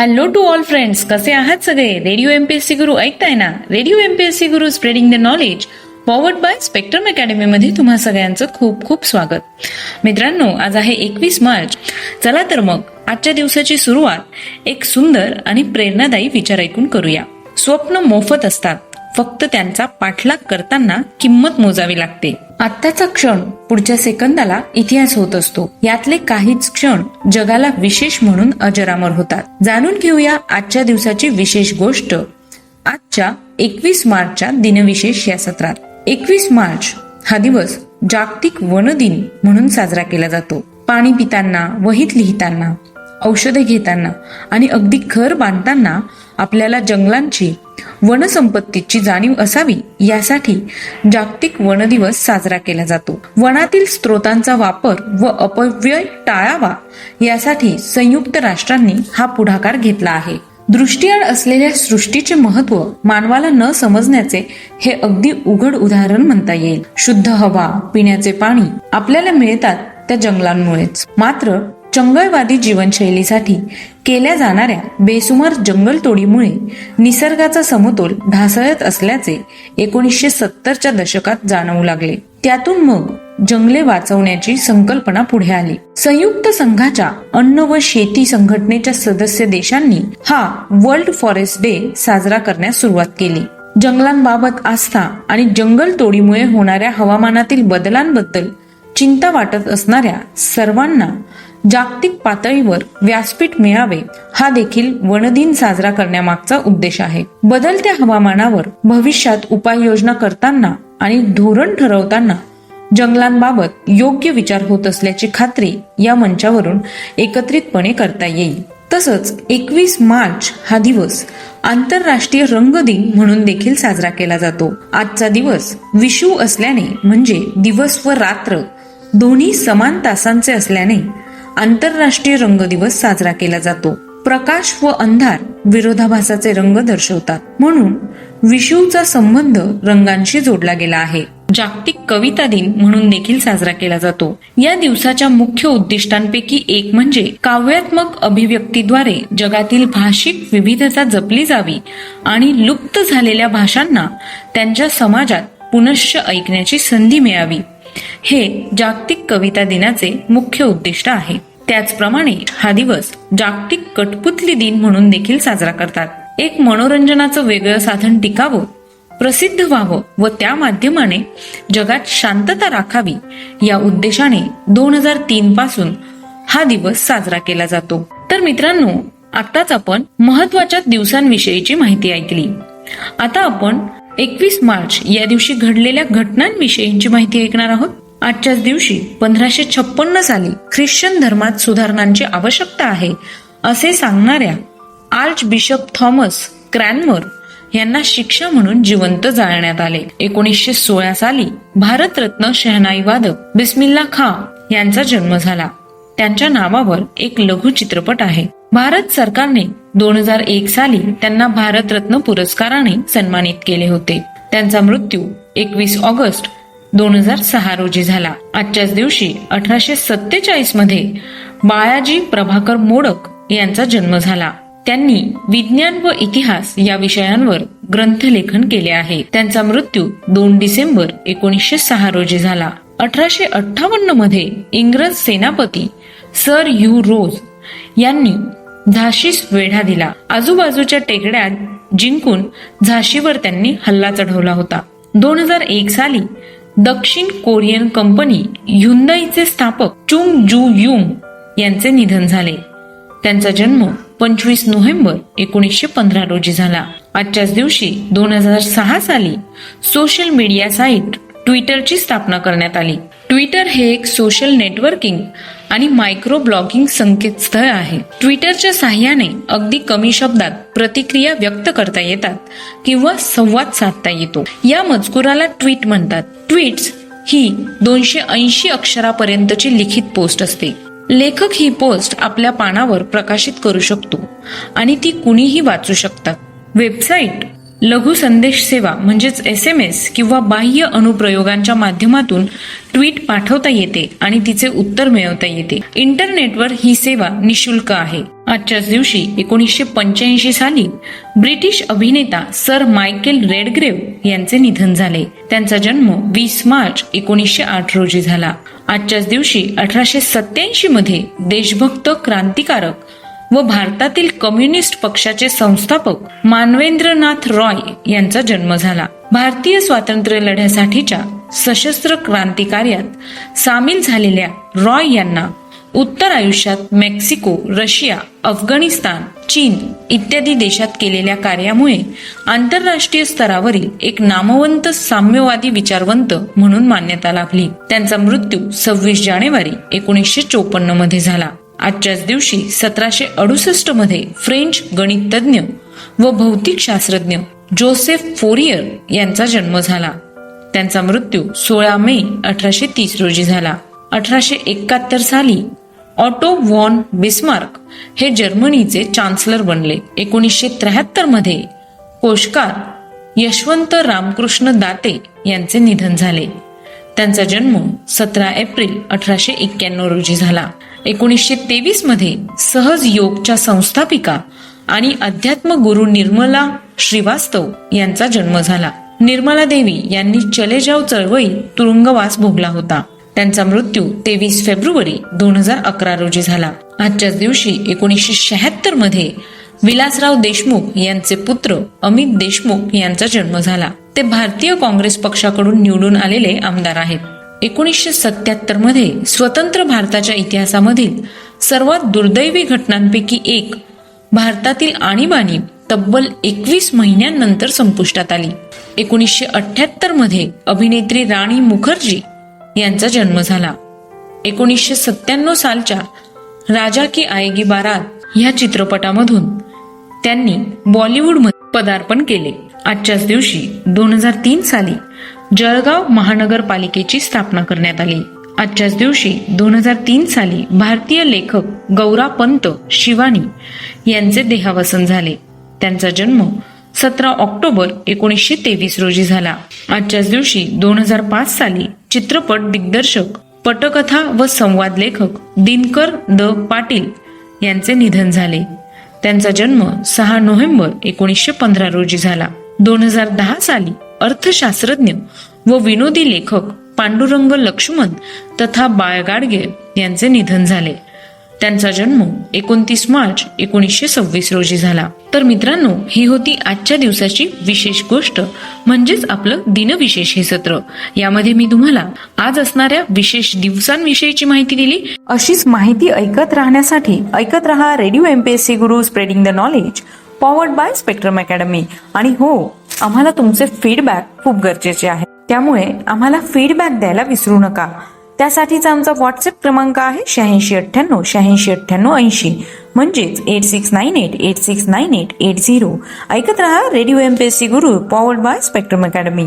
Hello to all friends, कसे आहात सगळे? रेडिओ एमपीएससी गुरु ऐकताय ना? Radio MPSC Guru spreading the knowledge forward bye spectrum academy मध्ये तुम्हा सगळ्यांचं खूप खूप स्वागत. मित्रांनो, आज आहे 21 मार्च. चला तर मग आजच्या दिवसाची सुरुवात एक सुंदर आणि प्रेरणादायी विचार ऐकून करूया. स्वप्न मोफत असतात, फक्त त्यांचा पाठलाग करताना किंमत मोजावी लागते. आत्ताचा क्षण पुढच्या सेकंदाला इतिहास होत असतो. यातले काहीच क्षण जगाला विशेष म्हणून अजरामर होतात. जाणून घेऊया आजच्या दिवसाची विशेष गोष्ट आजच्या 21 मार्चच्या दिनविशेष या सत्रात. 21 मार्च हा दिवस जागतिक वन दिन म्हणून साजरा केला जातो. पाणी पिताना, वहीत लिहिताना, औषधे घेताना आणि अगदी घर बांधताना आपल्याला जंगलांची, वनसंपत्तीची जाणीव असावी यासाठी जागतिक वन दिवस साजरा केला जातो. वनातील स्रोतांचा वापर व अपव्यय टाळावा यासाठी संयुक्त राष्ट्रांनी हा पुढाकार घेतला आहे. दृष्टीआड असलेल्या सृष्टीचे महत्व मानवाला न समजण्याचे हे अगदी उघड उदाहरण म्हणता येईल. शुद्ध हवा, पिण्याचे पाणी आपल्याला मिळतात त्या जंगलांमुळेच. मात्र चंगळवादी जीवनशैलीसाठी केल्या जाणाऱ्या बेसुमार जंगलतोडीमुळे निसर्गाचा समतोल ढासळत असल्याचे 1970च्या दशकात जाणवू लागले. त्यातून मग जंगले वाचवण्याची संकल्पना पुढे आली. संयुक्त संघाच्या अन्न व शेती संघटनेच्या सदस्य देशांनी हा वर्ल्ड फॉरेस्ट डे साजरा करण्यास सुरुवात केली. जंगलांबाबत आस्था आणि जंगलतोडीमुळे होणाऱ्या हवामानातील बदलांबद्दल चिंता वाटत असणाऱ्या सर्वांना जागतिक पातळीवर व्यासपीठ मिळावे हा देखील वनदिन साजरा करण्यामागचा उद्देश आहे. बदलत्या हवामानावर भविष्यात उपाययोजना करताना आणि धोरण ठरवताना जंगलांबाबत योग्य विचार होत असल्याची खात्री या मंचावरून एकत्रितपणे करता येईल. तसंच 21 मार्च हा दिवस आंतरराष्ट्रीय रंग दिन म्हणून देखील साजरा केला जातो. आजचा दिवस विषुव असल्याने, म्हणजे दिवस व रात्र दोन्ही समान तासांचे असल्याने आंतरराष्ट्रीय रंग दिवस साजरा केला जातो. प्रकाश व अंधार विरोधाभासाचे रंग दर्शवतात, म्हणून विषुवचा संबंध रंगांशी जोडला गेला आहे. जागतिक कविता दिन म्हणून देखील साजरा केला जातो. या दिवसाच्या मुख्य उद्दिष्टांपैकी एक म्हणजे काव्यात्मक अभिव्यक्तीद्वारे जगातील भाषिक विविधता जपली जावी आणि लुप्त झालेल्या भाषांना त्यांच्या समाजात पुनश्च ऐकण्याची संधी मिळावी, हे जागतिक कविता दिनाचे मुख्य उद्दिष्ट आहे. त्याचप्रमाणे हा दिवस जागतिक कठपुतली दिन म्हणून देखील साजरा करतात. एक मनोरंजनाचं वेगळं साधन टिकावं, प्रसिद्ध व्हावं व त्या माध्यमाने जगात शांतता राखावी या उद्देशाने 2003 पासून हा दिवस साजरा केला जातो. तर मित्रांनो, आताच आपण महत्वाच्या दिवसांविषयीची माहिती ऐकली. आता आपण 21 मार्च या दिवशी घडलेल्या घटनांविषयीची माहिती ऐकणार आहोत. आजच्याच दिवशी 1556 साली ख्रिश्चन धर्मात सुधारणांची आवश्यकता आहे असे सांगणाऱ्या आर्च बिशप थॉमस क्रॅनमर यांना शिक्षा म्हणून जिवंत जाळण्यात आले. 1916 साली भारतरत्न शहनाई वादक बिस्मिल्ला खां यांचा जन्म झाला. त्यांच्या नावावर एक लघु चित्रपट आहे. भारत सरकारने 2001 साली त्यांना भारतरत्न पुरस्काराने सन्मानित केले होते. त्यांचा मृत्यू 21 ऑगस्ट 2006 रोजी झाला. आजच्याच दिवशी 1847 मध्ये बाळाजी प्रभाकर मोडक यांचा जन्म झाला. त्यांनी विज्ञान व इतिहास या विषयांवर ग्रंथलेखन केले आहे. त्यांचा मृत्यू 2 डिसेंबर 1906 रोजी झाला. 1858 मध्ये इंग्रज सेनापती सर ह्यू रोज यांनी झाशीस वेढा दिला. आजूबाजूच्या टेकड्या जिंकून झाशीवर त्यांनी हल्ला चढवला होता. 2001 साली दक्षिण कोरियन कंपनी ह्युंदाईचे स्थापक चुंग जू युंग यांचे निधन झाले. त्यांचा जन्म 25 नोव्हेंबर 1915 रोजी झाला. आजच्याच दिवशी 2006 साली सोशल मीडिया साईट ट्विटरची स्थापना करण्यात आली. ट्विटर हे एक सोशल नेटवर्किंग आणि मायक्रो ब्लॉगिंग संकेतस्थळ आहे. ट्विटरच्या साहाय्याने अगदी कमी शब्दात प्रतिक्रिया व्यक्त करता येतात किंवा संवाद साधता येतो. या मजकुराला ट्विट म्हणतात. ट्वीट्स ही 280 अक्षरापर्यंतची लिखित पोस्ट असते. लेखक ही पोस्ट आपल्या पानावर प्रकाशित करू शकतो आणि ती कुणीही वाचू शकतात. वेबसाईट लघु संदेश सेवा म्हणजेच SMS किंवा बाह्य अनुप्रयोगांच्या माध्यमातून ट्विट पाठवता येते आणि तिचे उत्तर मिळवता येते. इंटरनेटवर ही सेवा निशुल्क आहे. आजच्याच दिवशी 1985 साली ब्रिटिश अभिनेता सर मायकेल रेडग्रेव्ह यांचे निधन झाले. त्यांचा जन्म 20 मार्च 1908 रोजी झाला. आजच्याच दिवशी 1887 मध्ये देशभक्त, क्रांतिकारक व भारतातील कम्युनिस्ट पक्षाचे संस्थापक मानवेंद्रनाथ रॉय यांचा जन्म झाला. भारतीय स्वातंत्र्य लढ्यासाठीच्या सशस्त्र क्रांती कार्यात सामील झालेल्या रॉय यांना उत्तर आयुष्यात मेक्सिको, रशिया, अफगाणिस्तान, चीन इत्यादी देशात केलेल्या कार्यामुळे आंतरराष्ट्रीय स्तरावरील एक नामवंत साम्यवादी विचारवंत म्हणून मान्यता लाभली. त्यांचा मृत्यू 26 जानेवारी 1954 मध्ये झाला. आजच्याच दिवशी 1768 मध्ये फ्रेंच गणितज्ञ व भौतिक शास्त्रज्ञ जोसेफ फोरियर यांचा जन्म झाला. त्यांचा मृत्यू 16 मे 1830 रोजी झाला. 1871 साली ऑटो व्हॉन बिस्मार्क हे जर्मनीचे चान्सलर बनले. 1973 मध्ये कोशकार यशवंत रामकृष्ण दाते यांचे निधन झाले. त्यांचा जन्म 17 एप्रिल 1891 रोजी झाला. 1923 मध्ये सहज योगच्या संस्थापिका आणि अध्यात्म गुरु निर्मला श्रीवास्तव यांचा जन्म झाला. निर्मला देवी यांनी चले जाव चळवळीत तुरुंगवास भोगला होता. त्यांचा मृत्यू 23 फेब्रुवारी 2011 रोजी झाला. आजच्याच दिवशी 1976 मध्ये विलासराव देशमुख यांचे पुत्र अमित देशमुख यांचा जन्म झाला. ते भारतीय काँग्रेस पक्षाकडून निवडून आलेले आमदार आहेत. 1977 मध्ये स्वतंत्र भारताच्या इतिहासामधील सर्वात दुर्दैवी घटनांपैकी एक भारतातील आणीबाणी तब्बल 21 महिन्यांनंतर संपुष्टात आली. 1978 मध्ये अभिनेत्री राणी मुखर्जी यांचा जन्म झाला. 1997 सालच्या राजा की आएगी बारात ह्या चित्रपटामधून त्यांनी बॉलिवूडमध्ये पदार्पण केले. आजच्याच दिवशी 2003 साली जळगाव महानगरपालिकेची स्थापना करण्यात आली. आजच्याच दिवशी 2003 साली भारतीय लेखक गौरा पंत शिवानी यांचे देहावसन झाले. त्यांचा जन्म 17 ऑक्टोबर 1923 रोजी झाला. आजच्याच दिवशी 2005 साली चित्रपट दिग्दर्शक, पटकथा व संवाद लेखक दिनकर द पाटील यांचे निधन झाले. त्यांचा जन्म 6 नोव्हेंबर 1915 रोजी झाला. 2010 साली अर्थशास्त्रज्ञ व विनोदी लेखक पांडुरंग लक्ष्मण तथा बाळ गाडगे यांचे निधन झाले. त्यांचा जन्म 29 मार्च 1926 रोजी झाला. तर मित्रांनो, ही होती आजच्या दिवसाची विशेष गोष्ट म्हणजेच आपलं दिनविशेष हे सत्र. यामध्ये मी तुम्हाला आज असणाऱ्या विशेष दिवसांविषयीची माहिती दिली. अशीच माहिती ऐकत राहण्यासाठी ऐकत रहा radio MPSC Guru, spreading the knowledge, powered by spectrum academy. आणि हो, आम्हाला तुमचे फीडबॅक खूप गरजेचे आहे, त्यामुळे आम्हाला फीडबॅक द्यायला विसरू नका. त्यासाठीचा आमचा व्हॉट्सअप क्रमांक आहे 8698 8698 80, म्हणजेच 8698869880. ऐकत रहा radio MPSC Guru, powered by spectrum academy.